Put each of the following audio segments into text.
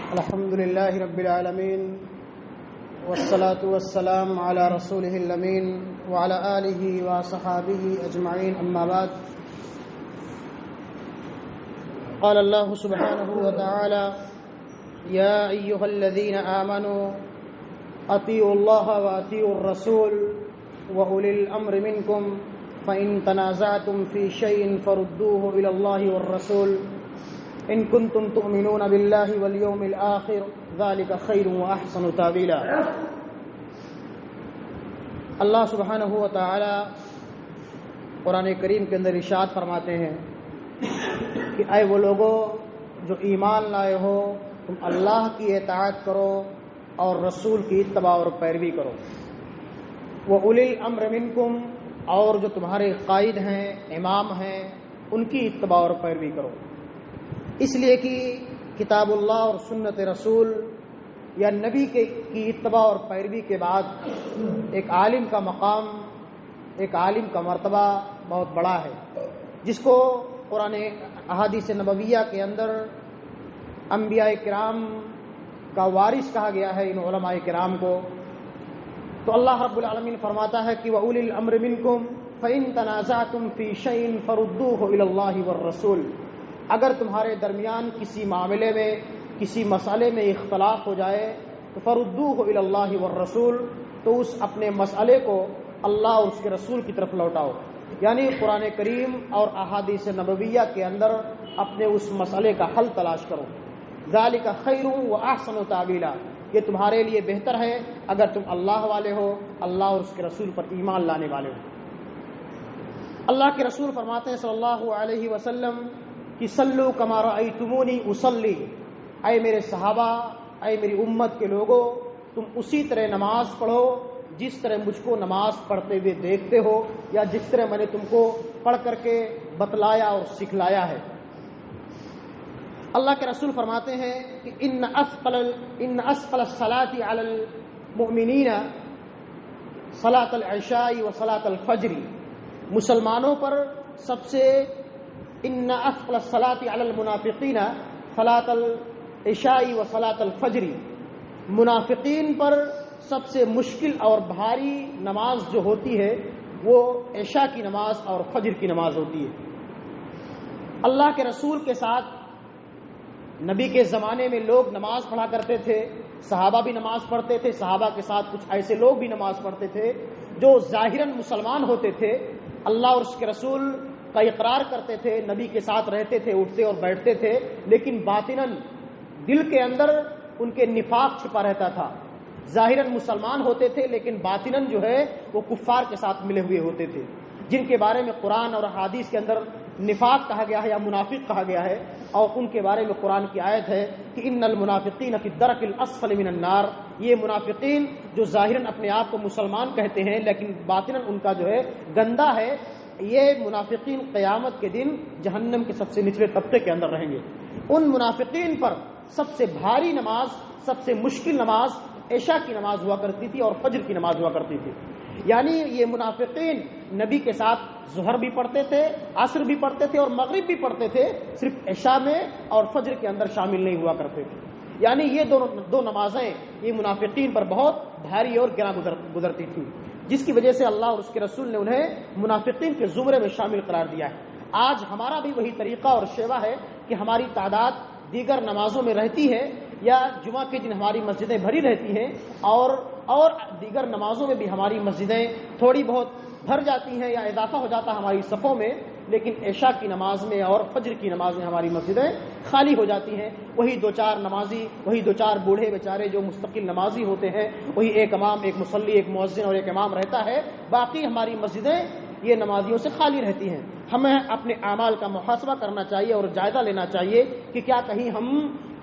الحمد لله رب العالمين والصلاة والسلام على رسوله الأمين وعلى آله وصحابه أجمعين أما بعد قال الله سبحانه وتعالى يا أيها الذين آمنوا أطيعوا الله وأطيعوا الرسول وأولي الأمر منكم فإن تنازعتم في شيء فردوه إلى الله والرسول إن كنتم تؤمنون بالله واليوم الآخر ذلك خير وأحسن تأويلا۔ اللہ سبحانہ و تعالی قرآن کریم کے اندر ارشاد فرماتے ہیں کہ اے وہ لوگوں جو ایمان لائے ہو، تم اللہ کی اطاعت کرو اور رسول کی اتباع اور پیروی کرو۔ وَأُولِي الْأَمْرِ مِنْكُمْ، اور جو تمہارے قائد ہیں، امام ہیں، ان کی اتباع اور پیروی کرو۔ اس لیے کہ کتاب اللہ اور سنت رسول یا نبی کی اتباع اور پیروی کے بعد ایک عالم کا مقام، ایک عالم کا مرتبہ بہت بڑا ہے، جس کو قرآن احادیث نبویہ کے اندر انبیاء کرام کا وارث کہا گیا ہے ان علماء کرام کو۔ تو اللہ رب العالمین فرماتا ہے کہ وَأُولِي الْأَمْرِ مِنْكُمْ فَإِن تَنَازَعْتُمْ فِي شَيْءٍ فَرُدُّوهُ إِلَى اللَّهِ وَالرَّسُولِ، اگر تمہارے درمیان کسی معاملے میں، کسی مسئلے میں اختلاف ہو جائے تو فَرُدُّوهُ إِلَى اللَّهِ وَالرَّسُولِ، تو اس اپنے مسئلے کو اللہ اور اس کے رسول کی طرف لوٹاؤ، یعنی قرآن کریم اور احادیث نبویہ کے اندر اپنے اس مسئلے کا حل تلاش کرو۔ ذَلِكَ خَيْرٌ وَأَحْسَنُ تَأْوِيلًا، یہ تمہارے لیے بہتر ہے اگر تم اللہ والے ہو، اللہ اور اس کے رسول پر ایمان لانے والے ہو۔ اللہ کے رسول فرماتے ہیں صلی اللہ علیہ وسلم کہ صلو کما رأیتمونی اصلی، اے میرے صحابہ، اے میری امت کے لوگوں، تم اسی طرح نماز پڑھو جس طرح مجھ کو نماز پڑھتے ہوئے دیکھتے ہو، یا جس طرح میں نے تم کو پڑھ کر کے بتلایا اور سکھلایا ہے۔ اللہ کے رسول فرماتے ہیں کہ ان اسفل الصلاۃ علی المؤمنین صلاۃ العشاء و صلاۃ الفجر، مسلمانوں پر سب سے ان اسفل الصلاۃ علی المنافقین صلاۃ العشاء و صلاۃ الفجر، منافقین پر سب سے مشکل اور بھاری نماز جو ہوتی ہے وہ عشاء کی نماز اور فجر کی نماز ہوتی ہے۔ اللہ کے رسول کے ساتھ نبی کے زمانے میں لوگ نماز پڑھا کرتے تھے، صحابہ بھی نماز پڑھتے تھے، صحابہ کے ساتھ کچھ ایسے لوگ بھی نماز پڑھتے تھے جو ظاہراً مسلمان ہوتے تھے، اللہ اور اس کے رسول کا اقرار کرتے تھے، نبی کے ساتھ رہتے تھے، اٹھتے اور بیٹھتے تھے، لیکن باطناً دل کے اندر ان کے نفاق چھپا رہتا تھا۔ ظاہراً مسلمان ہوتے تھے لیکن باطناً جو ہے وہ کفار کے ساتھ ملے ہوئے ہوتے تھے، جن کے بارے میں قرآن اور حدیث کے اندر نفاق کہا گیا ہے یا منافق کہا گیا ہے، اور ان کے بارے میں قرآن کی آیت ہے کہ ان المنافقین فی الدرک الاسفل من النار، یہ منافقین جو ظاہراً اپنے آپ کو مسلمان کہتے ہیں لیکن باطناً ان کا جو ہے گندا ہے، یہ منافقین قیامت کے دن جہنم کے سب سے نچلے طبقے کے اندر رہیں گے۔ ان منافقین پر سب سے بھاری نماز، سب سے مشکل نماز عشاء کی نماز ہوا کرتی تھی اور فجر کی نماز ہوا کرتی تھی، یعنی یہ منافقین نبی کے ساتھ ظہر بھی پڑھتے تھے، عصر بھی پڑھتے تھے اور مغرب بھی پڑھتے تھے، صرف عشاء میں اور فجر کے اندر شامل نہیں ہوا کرتے تھے، یعنی یہ دو نمازیں یہ منافقین پر بہت بھاری اور گراں گزرتی تھیں، جس کی وجہ سے اللہ اور اس کے رسول نے انہیں منافقین کے زمرے میں شامل قرار دیا ہے۔ آج ہمارا بھی وہی طریقہ اور شیوا ہے کہ ہماری تعداد دیگر نمازوں میں رہتی ہے، یا جمعہ کے دن ہماری مسجدیں بھری رہتی ہیں اور دیگر نمازوں میں بھی ہماری مسجدیں تھوڑی بہت بھر جاتی ہیں یا اضافہ ہو جاتا ہے ہماری صفوں میں، لیکن عشاء کی نماز میں اور فجر کی نماز میں ہماری مسجدیں خالی ہو جاتی ہیں۔ وہی دو چار نمازی، وہی دو چار بوڑھے بیچارے جو مستقل نمازی ہوتے ہیں، وہی ایک امام، ایک مصلی، ایک مؤذن اور ایک امام رہتا ہے، باقی ہماری مسجدیں یہ نمازیوں سے خالی رہتی ہیں۔ ہمیں اپنے اعمال کا محاسبہ کرنا چاہیے اور جائزہ لینا چاہیے کہ کیا کہیں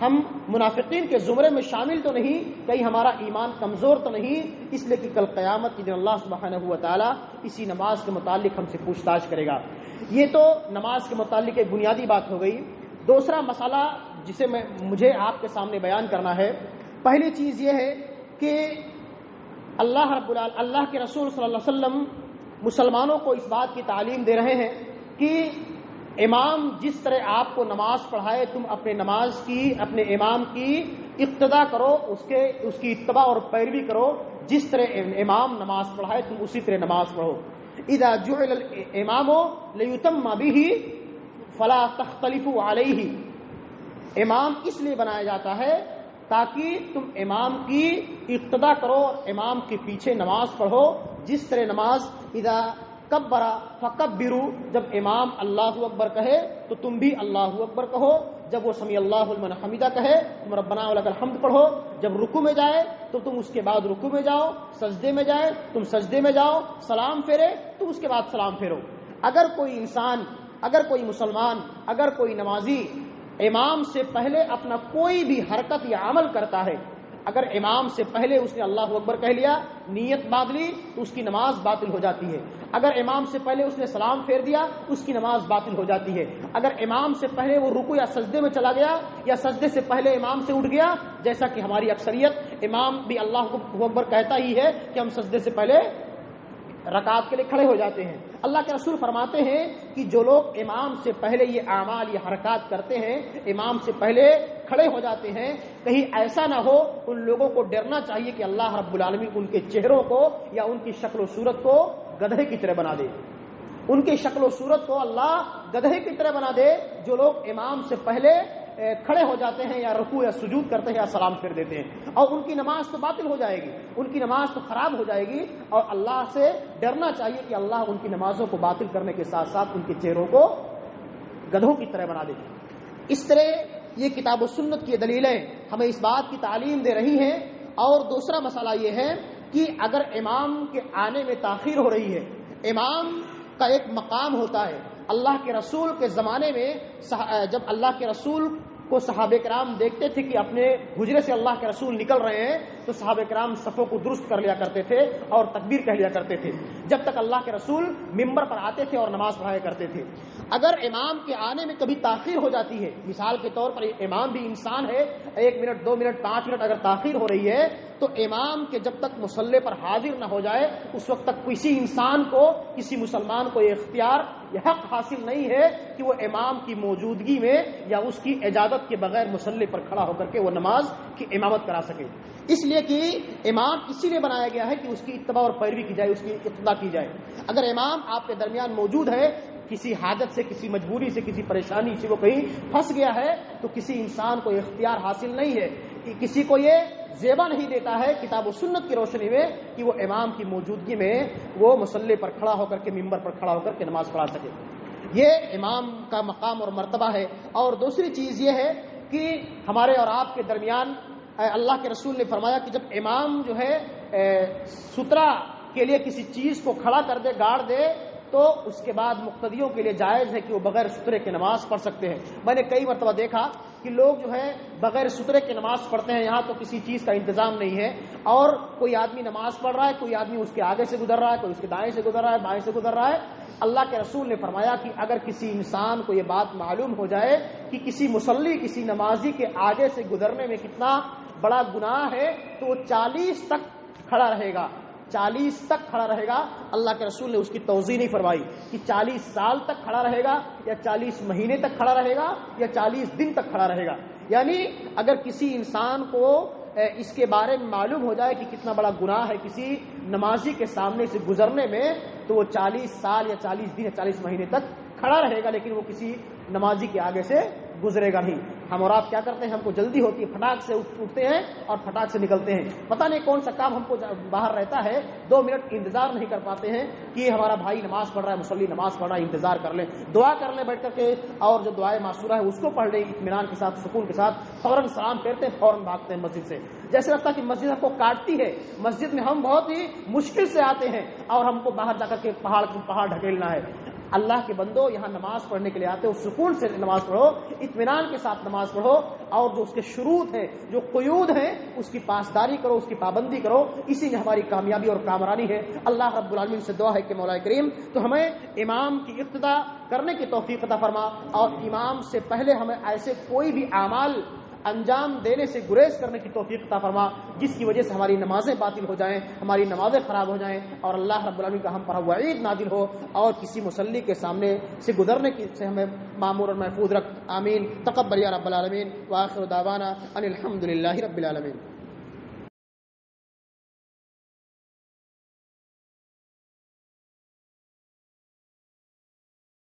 ہم منافقین کے زمرے میں شامل تو نہیں، کہیں ہمارا ایمان کمزور تو نہیں، اس لیے کہ کل قیامت کے دن اللہ سبحانہ و تعالیٰ اسی نماز کے متعلق ہم سے پوچھ تاچھ کرے گا۔ یہ تو نماز کے متعلق ایک بنیادی بات ہو گئی۔ دوسرا مسئلہ جسے مجھے آپ کے سامنے بیان کرنا ہے، پہلی چیز یہ ہے کہ اللہ کے رسول صلی اللہ علیہ وسلم مسلمانوں کو اس بات کی تعلیم دے رہے ہیں کہ امام جس طرح آپ کو نماز پڑھائے تم اپنے نماز کی، اپنے امام کی اقتدا کرو، اس کی اتباع اور پیروی کرو، جس طرح امام نماز پڑھائے تم اسی طرح نماز پڑھو. اذا جعل الامام لیتم به فلا تختلفوا علیہ. امام اس لیے بنایا جاتا ہے تاکہ تم امام کی اقتدا کرو، امام کے پیچھے نماز پڑھو جس طرح نماز. اذا کبر فکبروا، جب امام اللہ اکبر کہے تو تم بھی اللہ اکبر کہو. جب وہ سمیع اللہ لمن حمیدہ کہے تم ربنا ولک الحمد پڑھو. جب رکوع میں جائے تو تم اس کے بعد رکوع میں جاؤ، سجدے میں جائے تم سجدے میں جاؤ، سلام پھیرے تم اس کے بعد سلام پھیرو. اگر کوئی انسان، اگر کوئی مسلمان، اگر کوئی نمازی امام سے پہلے اپنا کوئی بھی حرکت یا عمل کرتا ہے، اگر امام سے پہلے اس نے اللہ اکبر کہہ لیا، نیت باندھ لی، تو اس کی نماز باطل ہو جاتی ہے. اگر امام سے پہلے اس نے سلام پھیر دیا اس کی نماز باطل ہو جاتی ہے. اگر امام سے پہلے وہ رکوع یا سجدے میں چلا گیا یا سجدے سے پہلے امام سے اٹھ گیا، جیسا کہ ہماری اکثریت، امام بھی اللہ اکبر کہتا ہی ہے کہ ہم سجدے سے پہلے رکعت کے لیے کھڑے ہو جاتے ہیں. اللہ کے رسول فرماتے ہیں کہ جو لوگ امام سے پہلے یہ اعمال یہ حرکات کرتے ہیں، امام سے پہلے کھڑے ہو جاتے ہیں، کہیں ایسا نہ ہو ان لوگوں کو ڈرنا چاہیے کہ اللہ رب العالمین ان کے چہروں کو یا ان کی شکل و صورت کو گدھے کی طرح بنا دے. ان کی شکل و صورت کو اللہ گدھے کی طرح بنا دے جو لوگ امام سے پہلے کھڑے ہو جاتے ہیں یا رکوع یا سجود کرتے ہیں یا سلام پھیر دیتے ہیں، اور ان کی نماز تو باطل ہو جائے گی، ان کی نماز تو خراب ہو جائے گی. اور اللہ سے ڈرنا چاہیے کہ اللہ ان کی نمازوں کو باطل کرنے کے ساتھ ساتھ ان کے چہروں کو گدھوں کی طرح بنا دے. اس طرح یہ کتاب و سنت کی دلیلیں ہمیں اس بات کی تعلیم دے رہی ہیں. اور دوسرا مسئلہ یہ ہے کہ اگر امام کے آنے میں تاخیر ہو رہی ہے، امام کا ایک مقام ہوتا ہے. اللہ کے رسول کے زمانے میں جب اللہ کے رسول کو صحابہ کرام دیکھتے تھے کہ اپنے حجرے سے اللہ کے رسول نکل رہے ہیں تو صحابہ کرام صفوں کو درست کر لیا کرتے تھے اور تکبیر کہہ لیا کرتے تھے جب تک اللہ کے رسول منبر پر آتے تھے اور نماز پڑھایا کرتے تھے. اگر امام کے آنے میں کبھی تاخیر ہو جاتی ہے، مثال کے طور پر امام بھی انسان ہے، 1 منٹ 2 منٹ 5 منٹ اگر تاخیر ہو رہی ہے تو امام کے جب تک مصلی پر حاضر نہ ہو جائے اس وقت تک کسی انسان کو، کسی مسلمان کو یہ اختیار، یہ حق حاصل نہیں ہے کہ وہ امام کی موجودگی میں یا اس کی اجازت کے بغیر مصلی پر کھڑا ہو کر کے وہ نماز کی امامت کرا سکے. اس لیے کہ امام اسی لیے بنایا گیا ہے کہ اس کی اتباع اور پیروی کی جائے، اس کی اقتدا کی جائے. اگر امام آپ کے درمیان موجود ہے، کسی حاجت سے، کسی مجبوری سے، کسی پریشانی سے وہ کہیں پھنس گیا ہے تو کسی انسان کو اختیار حاصل نہیں ہے، کسی کو یہ زیبا نہیں دیتا ہے کتاب و سنت کی روشنی میں کہ وہ امام کی موجودگی میں وہ مصلی پر کھڑا ہو کر کے منبر پر کھڑا ہو کر کے نماز پڑھا سکے. یہ امام کا مقام اور مرتبہ ہے. اور دوسری چیز یہ ہے کہ ہمارے اور آپ کے درمیان اللہ کے رسول نے فرمایا کہ جب امام جو ہے سترہ کے لیے کسی چیز کو کھڑا کر دے، گاڑ دے، تو اس کے بعد مقتدیوں کے لیے جائز ہے کہ وہ بغیر سترے کے نماز پڑھ سکتے ہیں. میں نے کئی مرتبہ دیکھا کہ لوگ جو ہے بغیر سترے کے نماز پڑھتے ہیں، یہاں تو کسی چیز کا انتظام نہیں ہے، اور کوئی آدمی نماز پڑھ رہا ہے، کوئی آدمی اس کے آگے سے گزر رہا ہے، کوئی اس کے دائیں سے گزر رہا ہے، بائیں سے گزر رہا ہے. اللہ کے رسول نے فرمایا کہ اگر کسی انسان کو یہ بات معلوم ہو جائے کہ کسی مصلی، کسی نمازی کے آگے سے گزرنے میں کتنا بڑا گناہ ہے تو وہ 40 تک کھڑا رہے گا، 40 تک کھڑا رہے گا. اللہ کے رسول نے اس کی توضیح نہیں فرمائی کہ 40 سال تک کھڑا رہے گا یا 40 مہینے تک کھڑا رہے گا یا 40 دن تک کھڑا رہے گا. یعنی اگر کسی انسان کو اس کے بارے میں معلوم ہو جائے کہ کتنا بڑا گناہ ہے کسی نمازی کے سامنے سے گزرنے میں، تو وہ 40 سال یا 40 دن یا 40 مہینے تک کھڑا رہے گا، لیکن وہ کسی نمازی کے آگے سے گزرے گا نہیں. ہم اور آپ کیا کرتے ہیں، ہم کو جلدی ہوتی ہے، پھٹاک سے اٹھتے ہیں اور پھٹاک سے نکلتے ہیں. پتہ نہیں کون سا کام ہم کو باہر رہتا ہے، 2 منٹ انتظار نہیں کر پاتے ہیں کہ ہمارا بھائی نماز پڑھ رہا ہے، مصلی نماز پڑھ رہا ہے، انتظار کر لیں، دعا کر لیں بیٹھ کر کے، اور جو دعائے معصورہ ہے اس کو پڑھ لیں اطمینان کے ساتھ، سکون کے ساتھ، فوراً سلام پھیرتے ہیں، فوراً بھاگتے ہیں مسجد سے. جیسے لگتا ہے کہ مسجد ہم کو کاٹتی ہے. مسجد میں ہم بہت ہی مشکل سے آتے ہیں اور ہم کو باہر جا کر کے پہاڑ ڈھکیلنا ہے. اللہ کے بندو یہاں نماز پڑھنے کے لیے آتے ہو، سکون سے نماز پڑھو، اطمینان کے ساتھ نماز پڑھو، اور جو اس کے شروط ہیں، جو قیود ہیں، اس کی پاسداری کرو، اس کی پابندی کرو. اسی میں ہماری کامیابی اور کامرانی ہے. اللہ رب العالمین سے دعا ہے کہ مولا کریم تو ہمیں امام کی اقتدا کرنے کی توفیق عطا فرما، اور امام سے پہلے ہمیں ایسے کوئی بھی اعمال انجام دینے سے گریز کرنے کی توفیق عطا فرما، جس کی وجہ سے ہماری نمازیں باطل ہو جائیں، ہماری نمازیں خراب ہو جائیں، اور اللہ رب العالمین کا ہم پر وعید نازل ہو اور کسی مصلی کے سامنے سے گزرنے کی سے ہمیں معمور اور محفوظ رکھ. آمین. تقبل یا رب العالمین. وآخر دعوانا ان الحمد للہ رب العالمین.